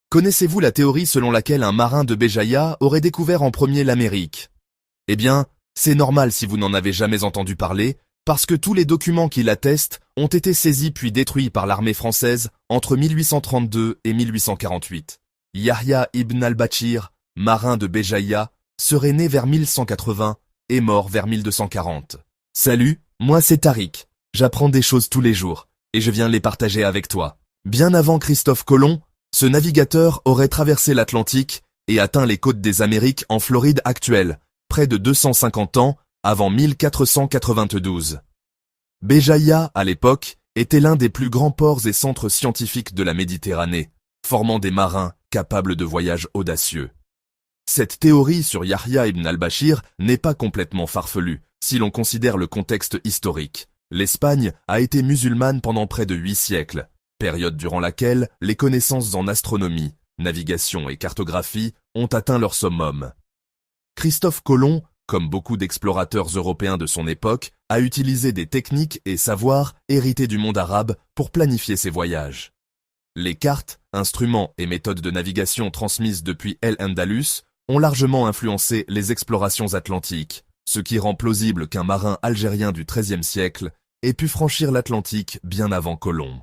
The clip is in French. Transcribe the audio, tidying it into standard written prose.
Connaissez-vous la théorie selon laquelle un marin de Béjaïa aurait découvert en premier l'Amérique? Eh bien, c'est normal si vous n'en avez jamais entendu parler, parce que tous les documents qui l'attestent ont été saisis puis détruits par l'armée française entre 1832 et 1848. Yahya ibn al-Bachir, marin de Béjaïa, serait né vers 1180 et mort vers 1240. Salut, moi c'est Tariq. J'apprends des choses tous les jours, et je viens les partager avec toi. Bien avant Christophe Colomb, ce navigateur aurait traversé l'Atlantique et atteint les côtes des Amériques en Floride actuelle, près de 250 ans avant 1492. Béjaïa, à l'époque, était l'un des plus grands ports et centres scientifiques de la Méditerranée, formant des marins capables de voyages audacieux. Cette théorie sur Yahya ibn al-Bachir n'est pas complètement farfelue, si l'on considère le contexte historique. L'Espagne a été musulmane pendant près de 8 siècles, période durant laquelle les connaissances en astronomie, navigation et cartographie ont atteint leur summum. Christophe Colomb, comme beaucoup d'explorateurs européens de son époque, a utilisé des techniques et savoirs hérités du monde arabe pour planifier ses voyages. Les cartes, instruments et méthodes de navigation transmises depuis El-Andalus ont largement influencé les explorations atlantiques, ce qui rend plausible qu'un marin algérien du XIIIe siècle ait pu franchir l'Atlantique bien avant Colomb.